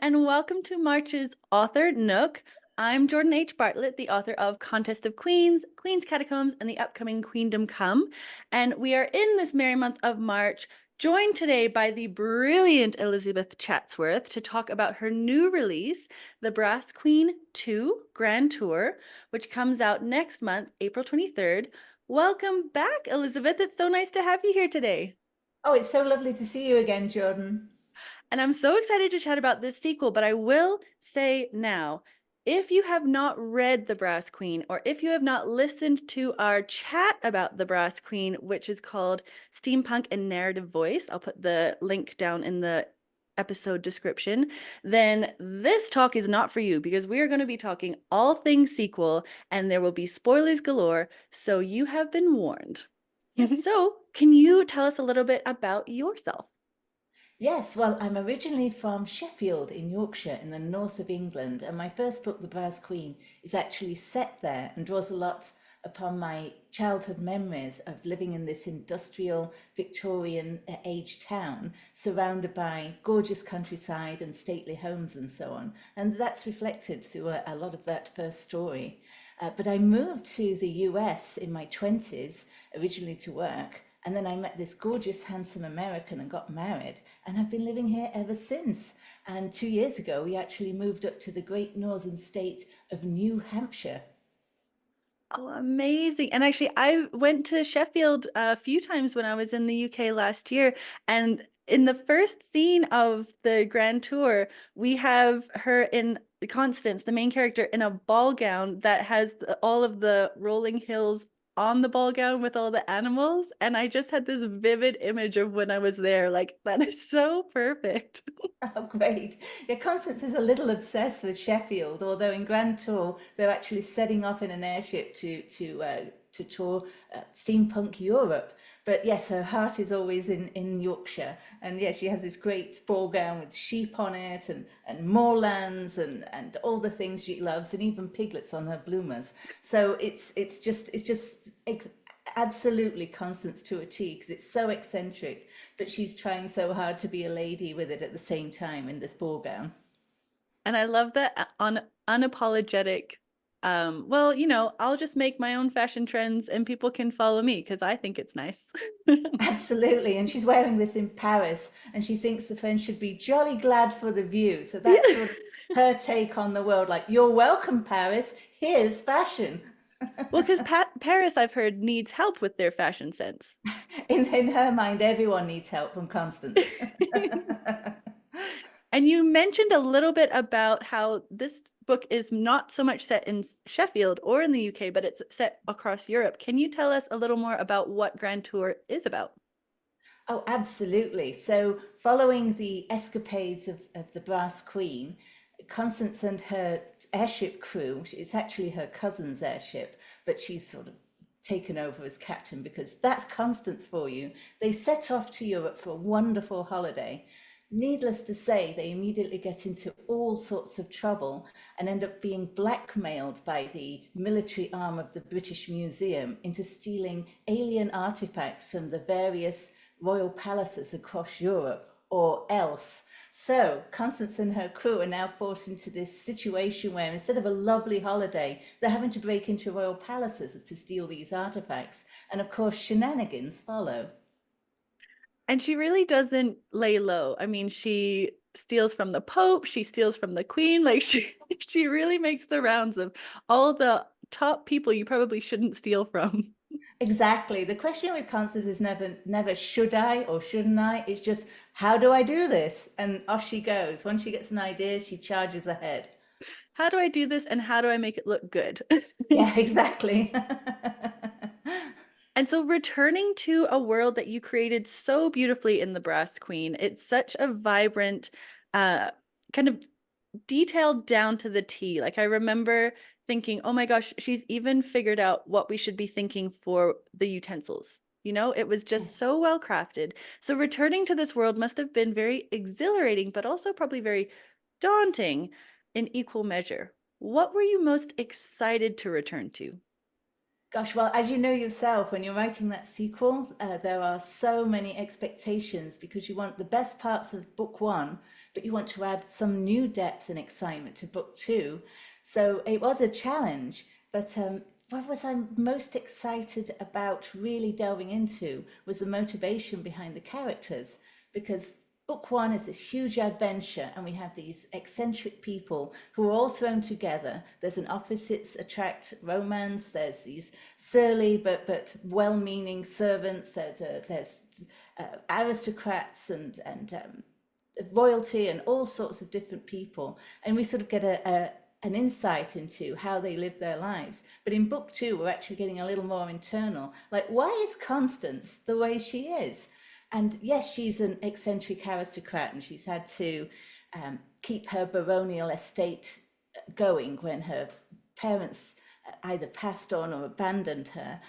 and welcome to March's Author Nook. I'm Jordan H. Bartlett, the author of Contest of Queens, Queen's Catacombs, and the upcoming Queendom Come. And we are in this merry month of March, joined today by the brilliant Elizabeth Chatsworth to talk about her new release, The Brass Queen 2 Grand Tour, which comes out next month, April 23rd. Welcome back, Elizabeth. It's so nice to have you here today. Oh, it's so lovely to see you again, Jordan. And I'm so excited to chat about this sequel, but I will say now, if you have not read The Brass Queen, or if you have not listened to our chat about The Brass Queen, which is called Steampunk and Narrative Voice, I'll put the link down in the episode description, then this talk is not for you because we are going to be talking all things sequel and there will be spoilers galore, so you have been warned. Yes, so can you tell us a little bit about yourself? Yes, well, I'm originally from Sheffield in Yorkshire in the north of England, and my first book, The Brass Queen, is actually set there and draws a lot upon my childhood memories of living in this industrial Victorian age town surrounded by gorgeous countryside and stately homes and so on. And that's reflected through a lot of that first story. But I moved to the US in my 20s, originally to work. And then I met this gorgeous, handsome American and got married, and have been living here ever since. And 2 years ago, we actually moved up to the great northern state of New Hampshire. Oh, amazing. And actually, I went to Sheffield a few times when I was in the UK last year. And in the first scene of the Grand Tour, we have her in Constance, the main character, in a ball gown that has all of the rolling hills on the ball gown with all the animals. And I just had this vivid image of when I was there. Like, that is so perfect. Oh, great. Yeah, Constance is a little obsessed with Sheffield, although in Grand Tour, they're actually setting off in an airship to tour steampunk Europe. But yes, her heart is always in Yorkshire. And yes, she has this great ball gown with sheep on it and moorlands and all the things she loves, and even piglets on her bloomers. So it's just absolutely Constance to a T because it's so eccentric, but she's trying so hard to be a lady with it at the same time in this ball gown. And I love that on unapologetic, well, I'll just make my own fashion trends and people can follow me because I think it's nice. Absolutely. And she's wearing this in Paris, and she thinks the French should be jolly glad for the view. So that's Yeah. sort of her take on the world, like, you're welcome, Paris. Here's fashion. Well, because Paris, I've heard, needs help with their fashion sense. In her mind, everyone needs help from Constance. And you mentioned a little bit about how this book is not so much set in Sheffield or in the UK, but it's set across Europe. Can you tell us a little more about what Grand Tour is about? Oh, absolutely. So, following the escapades of the Brass Queen, Constance and her airship crew, it's actually her cousin's airship, but she's sort of taken over as captain because that's Constance for you. They set off to Europe for a wonderful holiday. Needless to say, they immediately get into all sorts of trouble and end up being blackmailed by the military arm of the British Museum into stealing alien artifacts from the various royal palaces across Europe or else. So Constance and her crew are now forced into this situation where instead of a lovely holiday, they're having to break into royal palaces to steal these artifacts. And of course, shenanigans follow. And she really doesn't lay low. I mean, she steals from the Pope, she steals from the Queen. Like she really makes the rounds of all the top people you probably shouldn't steal from. Exactly. The question with Constance is never should I or shouldn't I? It's just how do I do this? And off she goes. Once she gets an idea, she charges ahead. How do I do this and how do I make it look good? Yeah, exactly. And so returning to a world that you created so beautifully in The Brass Queen, it's such a vibrant, uh, kind of detailed down to the T. Like I remember thinking, oh my gosh, she's even figured out what we should be thinking for the utensils. It was just Yes. so well crafted. So returning to this world must have been very exhilarating, but also probably very daunting in equal measure. What were you most excited to return to? Gosh, well, as you know yourself, when you're writing that sequel, there are so many expectations because you want the best parts of book one, but you want to add some new depth and excitement to book two. So it was a challenge, but what was I most excited about really delving into was the motivation behind the characters, because book one is a huge adventure, and we have these eccentric people who are all thrown together. There's an opposites attract romance. There's these surly but well-meaning servants. There's aristocrats and royalty and all sorts of different people, and we sort of get an insight into how they live their lives. But in book two, we're actually getting a little more internal. Like, why is Constance the way she is? And yes, she's an eccentric aristocrat, and she's had to keep her baronial estate going when her parents either passed on or abandoned her.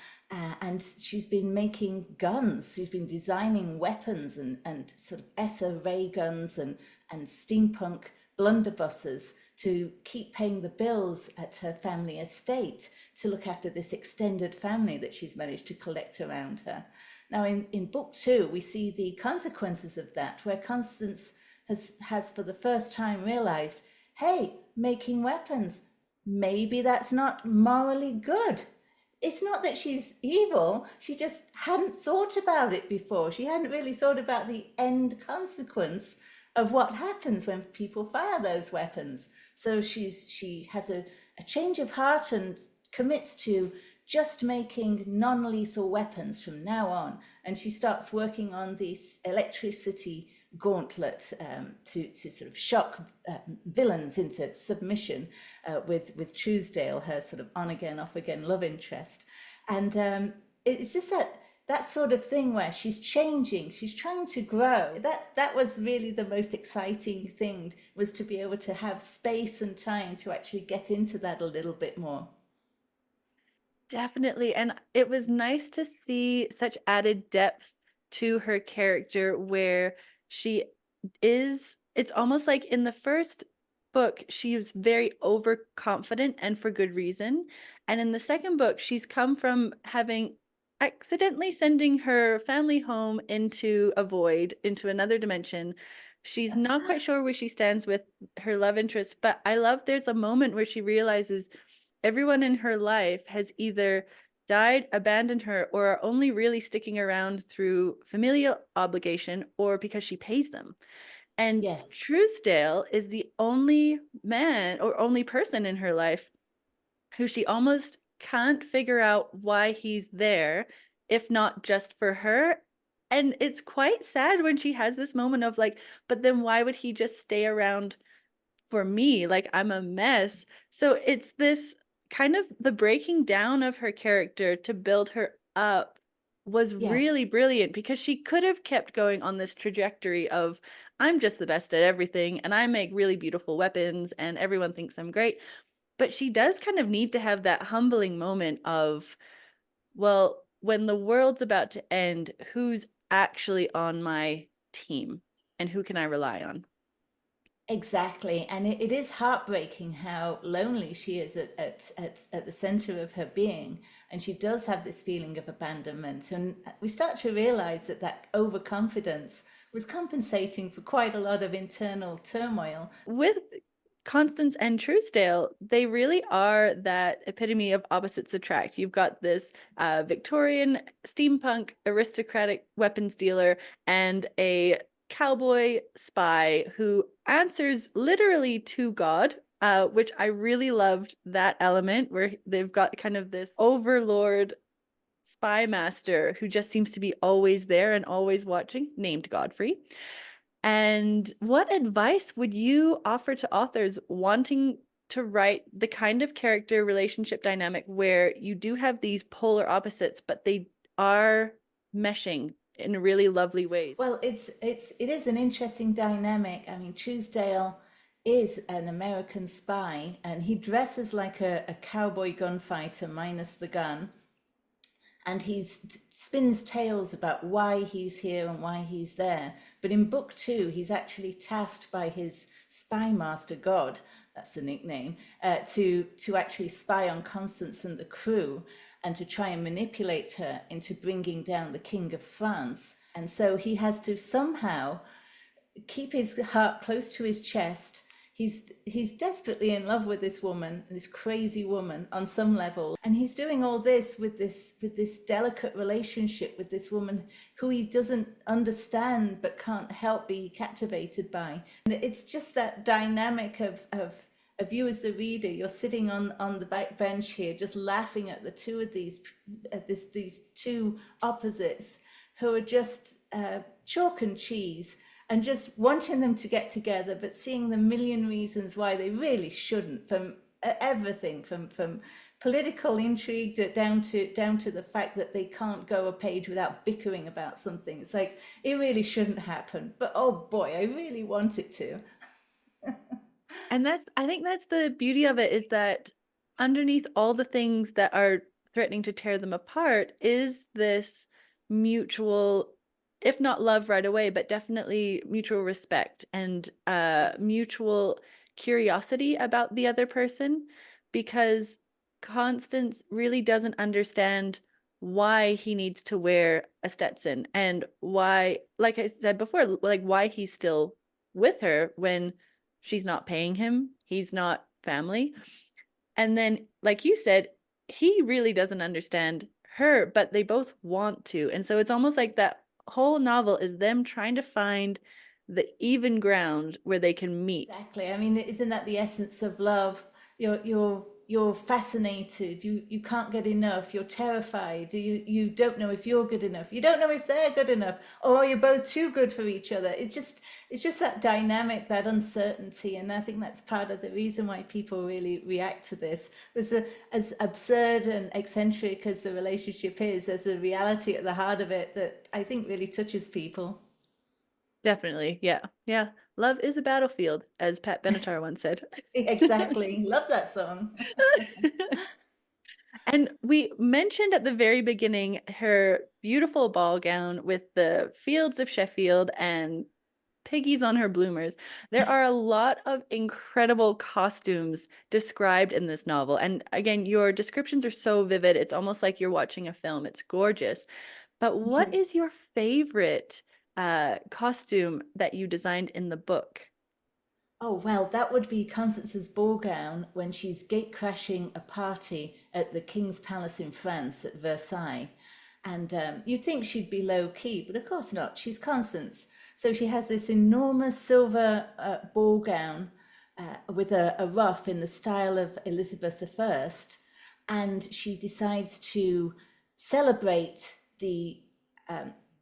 And she's been making guns. She's been designing weapons and sort of ether ray guns and steampunk blunderbusses to keep paying the bills at her family estate, to look after this extended family that she's managed to collect around her. Now, in book two, we see the consequences of that, where Constance has for the first time realized, hey, making weapons, maybe that's not morally good. It's not that she's evil, she just hadn't thought about it before. She hadn't really thought about the end consequence of what happens when people fire those weapons. So she has a change of heart and commits to just making non-lethal weapons from now on. And she starts working on this electricity gauntlet to sort of shock villains into submission with Truesdale, her sort of on again, off again love interest. And it's just that sort of thing where she's changing, she's trying to grow. That was really the most exciting thing, was to be able to have space and time to actually get into that a little bit more. Definitely. And it was nice to see such added depth to her character where she it's almost like in the first book, she was very overconfident and for good reason. And in the second book, she's come from having accidentally sending her family home into a void, into another dimension. She's not quite sure where she stands with her love interest, but I love there's a moment where she realizes everyone in her life has either died, abandoned her, or are only really sticking around through familial obligation or because she pays them. And Yes, Truesdale is the only man or only person in her life who she almost can't figure out why he's there, if not just for her. And it's quite sad when she has this moment of like, but then why would he just stay around for me? Like, I'm a mess. So it's this kind of the breaking down of her character to build her up was yes. really brilliant, because she could have kept going on this trajectory of I'm just the best at everything and I make really beautiful weapons and everyone thinks I'm great. But she does kind of need to have that humbling moment of, well, when the world's about to end, who's actually on my team and who can I rely on? Exactly. And it is heartbreaking how lonely she is at the center of her being. And she does have this feeling of abandonment. And we start to realize that overconfidence was compensating for quite a lot of internal turmoil. With Constance and Truesdale, they really are that epitome of opposites attract. You've got this Victorian steampunk aristocratic weapons dealer and a cowboy spy who answers literally to God, which I really loved that element where they've got kind of this overlord spy master who just seems to be always there and always watching, named Godfrey. And what advice would you offer to authors wanting to write the kind of character relationship dynamic where you do have these polar opposites, but they are meshing in really lovely ways? Well, it is an interesting dynamic. I mean, Truesdale is an American spy, and he dresses like a cowboy gunfighter minus the gun, and he spins tales about why he's here and why he's there. But in book two, he's actually tasked by his spy master God, that's the nickname, to actually spy on Constance and the crew, and to try and manipulate her into bringing down the King of France. And so he has to somehow keep his heart close to his chest. He's desperately in love with this woman, this crazy woman on some level, and he's doing all this with this delicate relationship with this woman who he doesn't understand but can't help be captivated by. And it's just that dynamic of you as the reader. You're sitting on the back bench here, just laughing at the two of these two opposites who are just chalk and cheese, and just wanting them to get together, but seeing the million reasons why they really shouldn't, from everything from political intrigue down to the fact that they can't go a page without bickering about something. It's like it really shouldn't happen, but oh boy, I really want it to. And I think that's the beauty of it, is that underneath all the things that are threatening to tear them apart is this mutual, if not love right away, but definitely mutual respect and mutual curiosity about the other person, because Constance really doesn't understand why he needs to wear a Stetson and why, like I said before, like why he's still with her when she's not paying him, he's not family. And then, like you said, he really doesn't understand her, but they both want to. And so it's almost like that whole novel is them trying to find the even ground where they can meet. Exactly. I mean, isn't that the essence of love? You're fascinated. You can't get enough. You're terrified. You don't know if you're good enough. You don't know if they're good enough, or are you both too good for each other? It's just that dynamic, that uncertainty, and I think that's part of the reason why people really react to this. As absurd and eccentric as the relationship is, there's a reality at the heart of it that I think really touches people. Definitely. Yeah. Yeah. Love is a battlefield, as Pat Benatar once said. Exactly. Love that song. And we mentioned at the very beginning her beautiful ball gown with the fields of Sheffield and piggies on her bloomers. There are a lot of incredible costumes described in this novel. And again, your descriptions are so vivid. It's almost like you're watching a film. It's gorgeous. But Thank what you. is your favorite costume that you designed in the book? Oh, well, that would be Constance's ball gown when she's gate crashing a party at the King's Palace in France at Versailles. And you'd think she'd be low key, but of course not. She's Constance. So she has this enormous silver ball gown with a ruff in the style of Elizabeth I. And she decides to celebrate the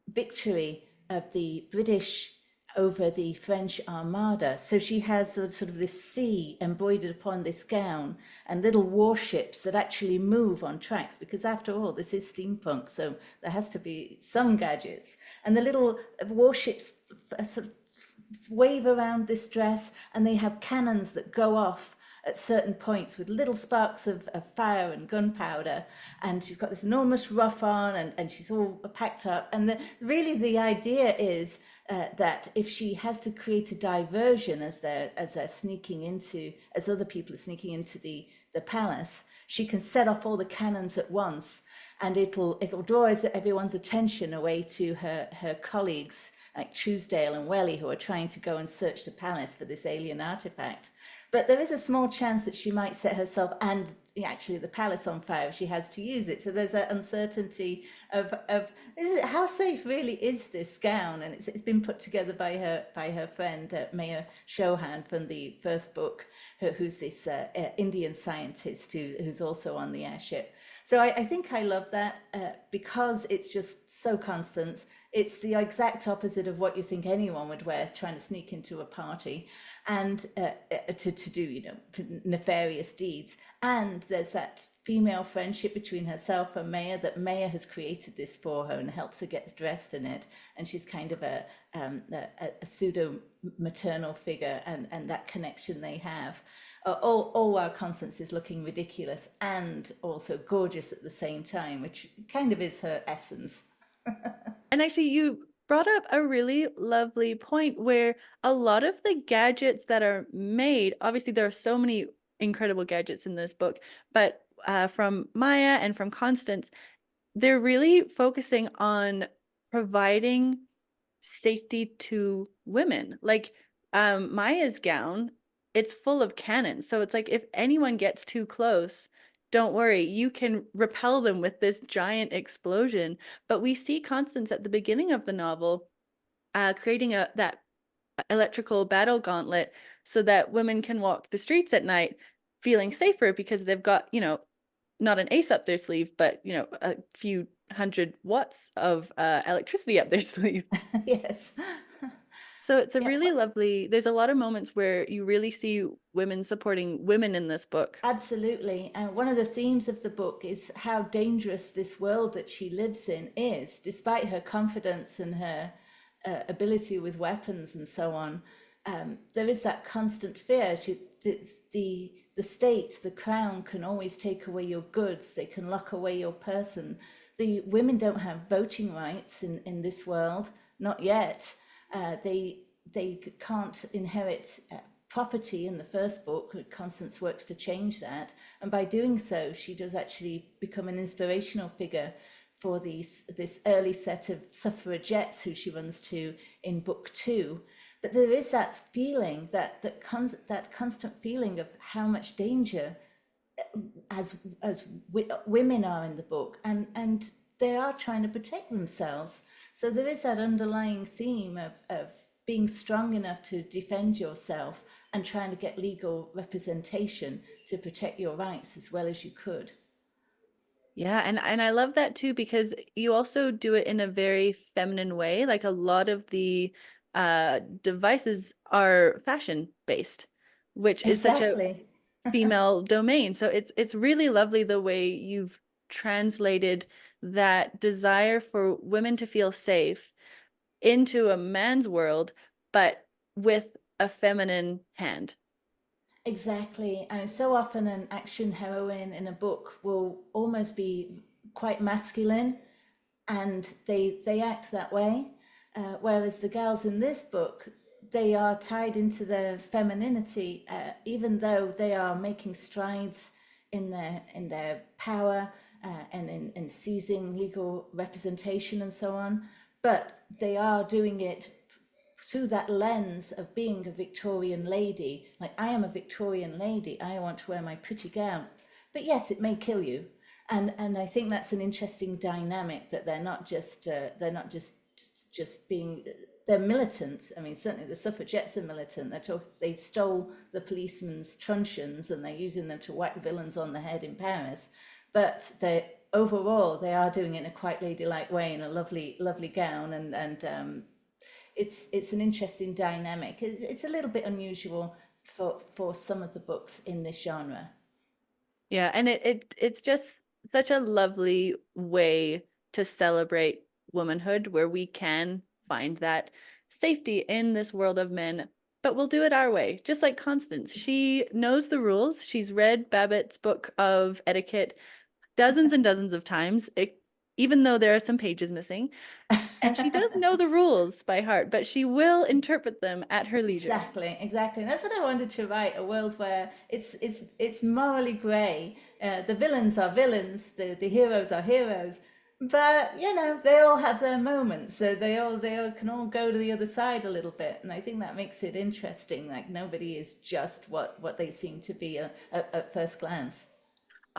victory of the British over the French Armada. So she has sort of this sea embroidered upon this gown and little warships that actually move on tracks, because after all, this is steampunk, so there has to be some gadgets. And the little warships sort of wave around this dress, and they have cannons that go off at certain points with little sparks of fire and gunpowder. And she's got this enormous ruff on, and she's all packed up. And really the idea is that if she has to create a diversion as they're sneaking into, as other people are sneaking into the palace, she can set off all the cannons at once, and it'll draw everyone's attention away to her colleagues like Truesdale and Welly, who are trying to go and search the palace for this alien artifact. But there is a small chance that she might set herself and actually the palace on fire if she has to use it. So there's that uncertainty of how safe really is this gown? And it's been put together by her friend Maya Chauhan from the first book, who's this Indian scientist who's also on the airship. So I think I love that because it's just so constant. It's the exact opposite of what you think anyone would wear trying to sneak into a party and to do, nefarious deeds. And there's that female friendship between herself and Maya, that Maya has created this for her and helps her get dressed in it. And she's kind of a pseudo maternal figure, and that connection they have. All while Constance is looking ridiculous and also gorgeous at the same time, which kind of is her essence. And actually, you brought up a really lovely point where a lot of the gadgets that are made, obviously, there are so many incredible gadgets in this book, but from Maya and from Constance, they're really focusing on providing safety to women. Like Maya's gown, it's full of cannons. So it's like if anyone gets too close, don't worry, you can repel them with this giant explosion. But we see Constance at the beginning of the novel creating a that electrical battle gauntlet so that women can walk the streets at night feeling safer because they've got, not an ace up their sleeve, but, a few 100 watts of electricity up their sleeve. Yes. So it's a Yeah, really lovely, there's a lot of moments where you really see women supporting women in this book. absolutely. And one of the themes of the book is how dangerous this world that she lives in is, despite her confidence and her ability with weapons and so on. There is that constant fear. The state, the crown, can always take away your goods. They can lock away your person. The women don't have voting rights in this world, not yet. They can't inherit property in the first book. Constance works to change that, and by doing so, she does actually become an inspirational figure for this early set of suffragettes who she runs to in book two. But there is that feeling that constant feeling of how much danger as women are in the book, and they are trying to protect themselves. So there is that underlying theme of being strong enough to defend yourself and trying to get legal representation to protect your rights as well as you could. Yeah, and I love that too because you also do it in a very feminine way. Like a lot of the devices are fashion based, which is such a Exactly. female domain. So it's really lovely the way you've translated that desire for women to feel safe into a man's world, but with a feminine hand. Exactly. And so often an action heroine in a book will almost be quite masculine, and they act that way. Whereas the gals in this book, they are tied into their femininity, even though they are making strides in their power and in seizing legal representation and so on. But they are doing it through that lens of being a Victorian lady. Like, I am a Victorian lady, I want to wear my pretty gown. But yes, it may kill you. And I think that's an interesting dynamic, that they're not just being, they're militant. I mean, certainly the suffragettes are militant. They stole the policemen's truncheons and they're using them to whack villains on the head in Paris. But they overall they are doing it in a quite ladylike way, in a lovely gown, and it's an interesting dynamic. It's a little bit unusual for some of the books in this genre. Yeah, and it's just such a lovely way to celebrate womanhood where we can find that safety in this world of men, but we'll do it our way. Just like Constance. She knows the rules. She's read Babbitt's book of etiquette dozens and dozens of times, even though there are some pages missing. And she does know the rules by heart, but she will interpret them at her leisure. Exactly, exactly. And that's what I wanted to write, a world where it's morally grey. The villains are villains, the heroes are heroes. But they all have their moments, so they all can all go to the other side a little bit, and I think that makes it interesting. Like, nobody is just what they seem to be at first glance.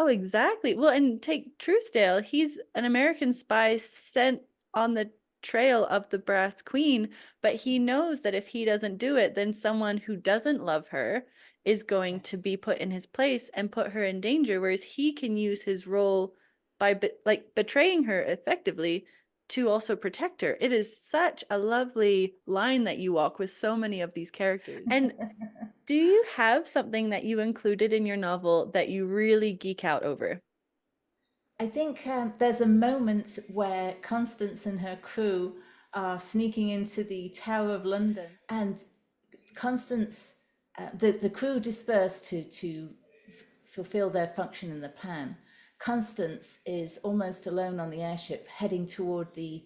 Oh, exactly. Well, and take Truesdale. He's an American spy sent on the trail of the Brass Queen, but he knows that if he doesn't do it, then someone who doesn't love her is going to Yes. be put in his place and put her in danger, whereas he can use his role by like betraying her effectively to also protect her. It is such a lovely line that you walk with so many of these characters. And do you have something that you included in your novel that you really geek out over? I think there's a moment where Constance and her crew are sneaking into the Tower of London, and Constance, the crew disperse to fulfill their function in the plan. Constance is almost alone on the airship, heading toward the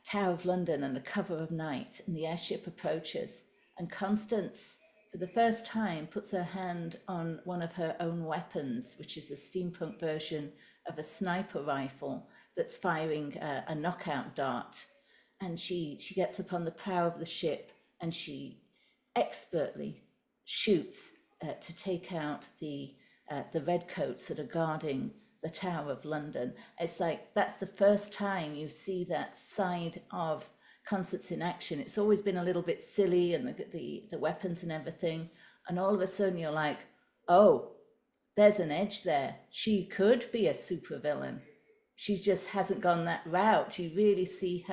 Tower of London under cover of night, and the airship approaches. And Constance, for the first time, puts her hand on one of her own weapons, which is a steampunk version of a sniper rifle that's firing a knockout dart. and she gets up on the prow of the ship, and she expertly shoots to take out the redcoats that are guarding the Tower of London. It's like that's the first time you see that side of Constance in action. It's always been a little bit silly, and the weapons and everything, and all of a sudden you're like, oh, there's an edge there. She could be a supervillain. She just hasn't gone that route. You really see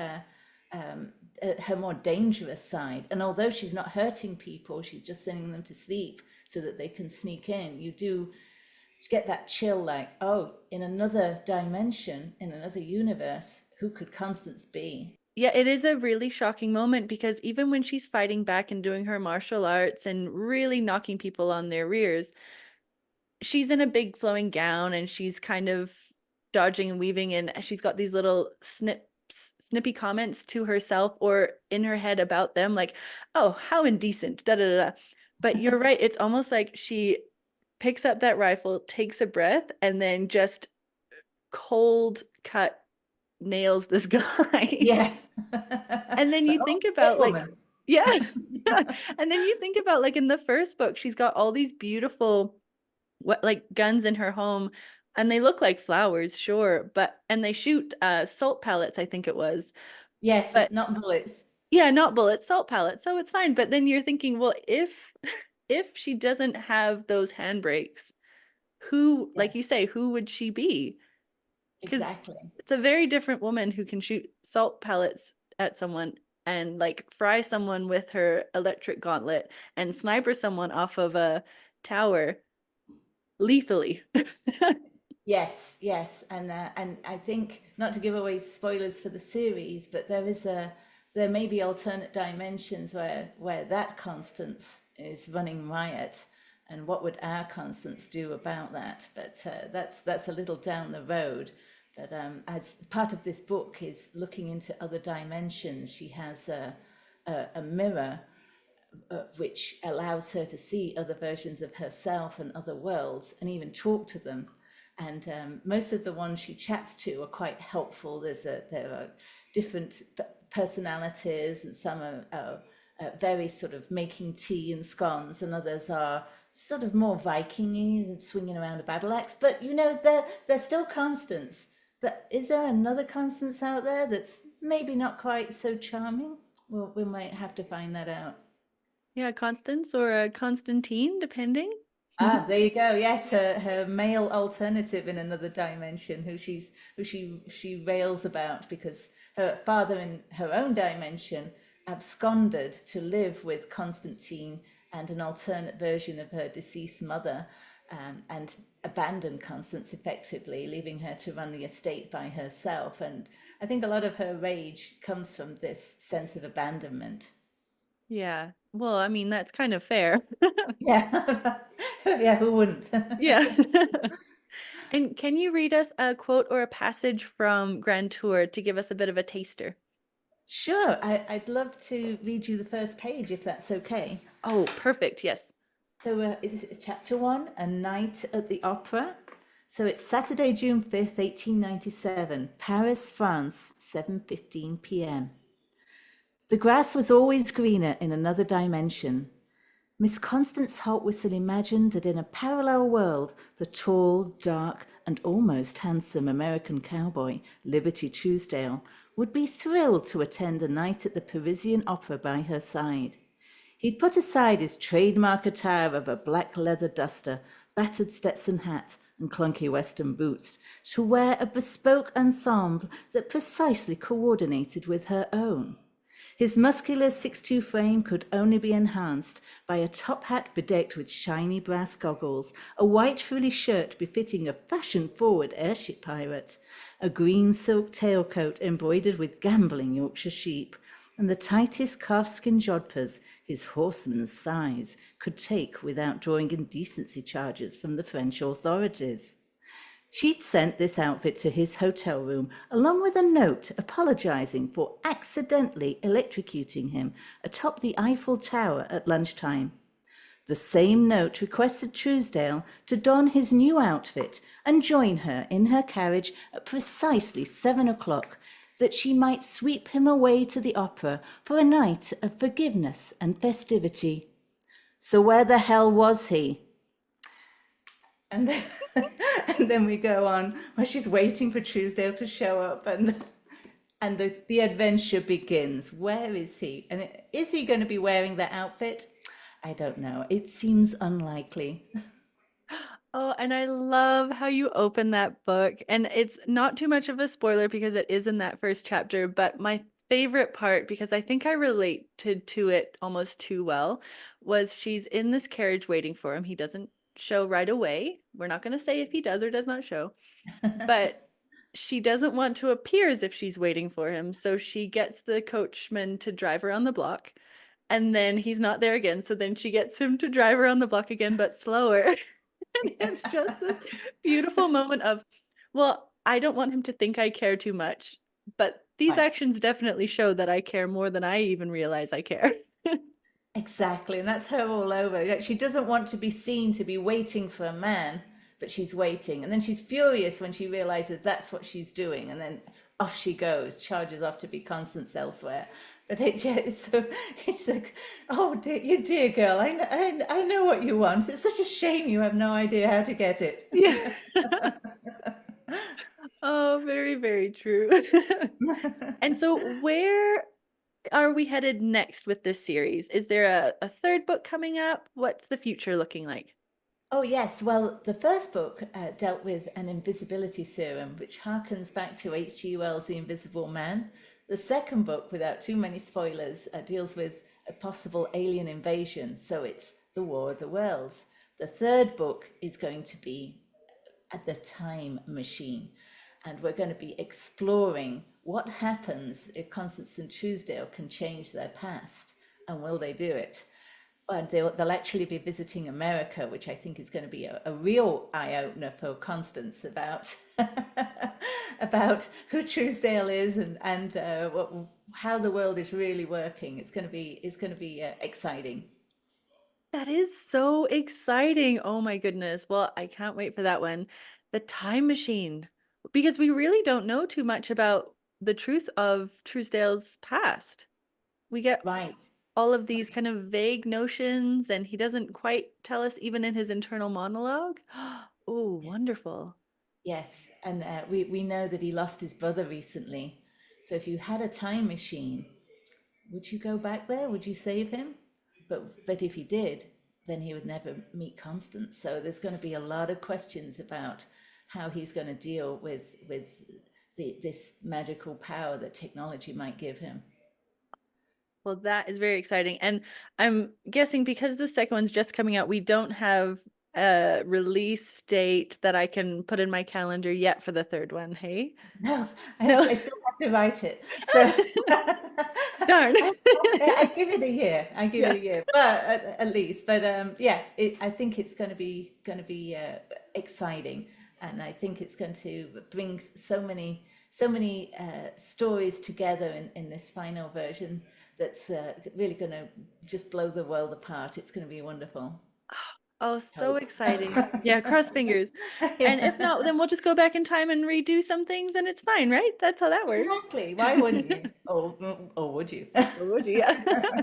um, her more dangerous side. And although she's not hurting people, she's just sending them to sleep so that they can sneak in. You do get that chill, like, oh, in another dimension, in another universe, who could Constance be? Yeah, it is a really shocking moment because even when she's fighting back and doing her martial arts and really knocking people on their rears, she's in a big flowing gown and she's kind of dodging and weaving, and she's got these little snippy comments to herself or in her head about them, like, oh, how indecent, da da da. But you're right, it's almost like she picks up that rifle, takes a breath, and then just cold cut nails this guy. Yeah. And then But you oh, think great about like, woman. yeah. And then you think about like in the first book, she's got all these beautiful what like guns in her home, and they look like flowers, sure, but and they shoot salt pellets, I think it was. Yes, But not bullets. yeah, not bullets, salt pellets, so it's fine. But then you're thinking, well, if she doesn't have those handbrakes, who, Yeah, like you say, who would she be? Because exactly. it's a very different woman who can shoot salt pellets at someone and like fry someone with her electric gauntlet and sniper someone off of a tower lethally. Yes, yes, and I think not to give away spoilers for the series, but there may be alternate dimensions where that Constance is running riot, and what would our Constance do about that? But that's a little down the road. But as part of this book is looking into other dimensions, she has a mirror which allows her to see other versions of herself and other worlds and even talk to them. And most of the ones she chats to are quite helpful. There are different personalities, and some are very sort of making tea and scones, and others are sort of more Viking-y and swinging around a battle axe. But you know, they're still constants. But is there another Constance out there that's maybe not quite so charming? Well, we might have to find that out. Yeah, Constance or Constantine, depending. Ah, there you go. Yes, her male alternative in another dimension, who she rails about because her father in her own dimension absconded to live with Constantine and an alternate version of her deceased mother, and abandoned Constance effectively, leaving her to run the estate by herself. And I think a lot of her rage comes from this sense of abandonment. Yeah. Well, I mean, that's kind of fair. Yeah, yeah, who wouldn't? Yeah. And can you read us a quote or a passage from Grand Tour to give us a bit of a taster? Sure, I'd love to read you the first page if that's okay. Oh, perfect. Yes. So it's chapter one, A Night at the Opera. So it's Saturday, June 5th, 1897, Paris, France, 7:15 p.m. The grass was always greener in another dimension. Miss Constance Haltwhistle imagined that in a parallel world, the tall, dark, and almost handsome American cowboy, Liberty Truesdale, would be thrilled to attend a night at the Parisian Opera by her side. He'd put aside his trademark attire of a black leather duster, battered Stetson hat, and clunky Western boots to wear a bespoke ensemble that precisely coordinated with her own. His muscular 6'2" frame could only be enhanced by a top hat bedecked with shiny brass goggles, a white frilly shirt befitting a fashion-forward airship pirate, a green silk tailcoat embroidered with gambling Yorkshire sheep, and the tightest calfskin jodhpurs his horseman's thighs could take without drawing indecency charges from the French authorities. She'd sent this outfit to his hotel room, along with a note apologizing for accidentally electrocuting him atop the Eiffel Tower at lunchtime. The same note requested Truesdale to don his new outfit and join her in her carriage at precisely 7 o'clock, that she might sweep him away to the opera for a night of forgiveness and festivity. So where the hell was he? And then, and then we go on where she's waiting for Truesdale to show up, and the adventure begins. Where is he? And is he going to be wearing that outfit? I don't know. It seems unlikely. Oh, and I love how you open that book. And it's not too much of a spoiler because it is in that first chapter, but my favorite part, because I think I related to it almost too well, was she's in this carriage waiting for him. He doesn't show right away. We're not going to say if he does or does not show, but she doesn't want to appear as if she's waiting for him. So she gets the coachman to drive around the block. And then he's not there again. So then she gets him to drive around the block again, but slower. And it's just this beautiful moment of, well, I don't want him to think I care too much, but these Right. actions definitely show that I care more than I even realize I care. Exactly. And that's her all over. Like, she doesn't want to be seen to be waiting for a man, but she's waiting. And then she's furious when she realizes that's what she's doing. And then off she goes, charges off to be Constance elsewhere. But it's so, it's like, oh, dear, you dear girl, I know what you want. It's such a shame you have no idea how to get it. Yeah. Oh, very, very true. And so where are we headed next with this series? Is there a third book coming up? What's the future looking like? Oh, yes. Well, the first book dealt with an invisibility serum, which harkens back to H.G. Wells' The Invisible Man. The second book, without too many spoilers, deals with a possible alien invasion. So it's The War of the Worlds. The third book is going to be at the time machine. And we're going to be exploring what happens if Constance and Truesdale can change their past, and will they do it? And they'll actually be visiting America, which I think is going to be a real eye opener for Constance about about who Truesdale is, and how the world is really working. It's going to be exciting. That is so exciting. Oh my goodness. Well, I can't wait for that one. The time machine. Because we really don't know too much about the truth of Truesdale's past. We get Right. all of these kind of vague notions, and he doesn't quite tell us even in his internal monologue. Oh, wonderful. Yes, and we know that he lost his brother recently. So if you had a time machine, would you go back there? Would you save him? But if he did, then he would never meet Constance. So there's going to be a lot of questions about how he's going to deal with this magical power that technology might give him. Well, that is very exciting. And I'm guessing because the second one's just coming out, we don't have a release date that I can put in my calendar yet for the third one. Hey? No, No. I still have to write it. So Darn. I give it a year. I give it Yeah. a year, but at least. But yeah, I think it's going to be exciting, and I think it's going to bring so many stories together in this final version. That's really going to just blow the world apart. It's going to be wonderful. Oh, so Hope. exciting. Yeah, cross fingers. And if Yeah, not, then we'll just go back in time and redo some things and it's fine, right? That's how that works. exactly. Why wouldn't you? Or would you? Or would you? Yeah.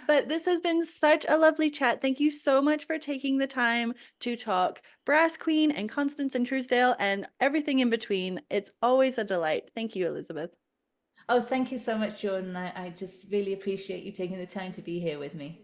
But this has been such a lovely chat. Thank you so much for taking the time to talk Brass Queen and Constance and Truesdale and everything in between. It's always a delight. Thank you, Elizabeth. Oh, thank you so much, Jordan. I just really appreciate you taking the time to be here with me.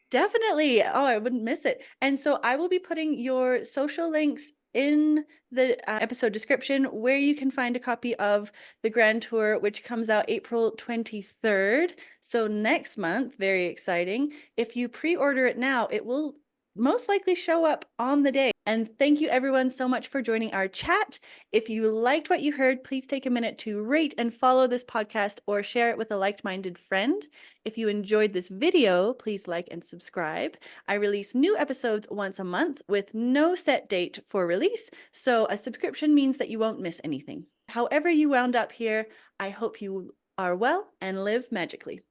Definitely. Oh, I wouldn't miss it. And so I will be putting your social links in the episode description where you can find a copy of the Grand Tour, which comes out April 23rd. So next month, very exciting. If you pre-order it now, it will most likely show up on the day. And thank you everyone so much for joining our chat. If you liked what you heard, please take a minute to rate and follow this podcast or share it with a like-minded friend. If you enjoyed this video, please like and subscribe. I release new episodes once a month with no set date for release, so a subscription means that you won't miss anything. However you wound up here, I hope you are well and live magically.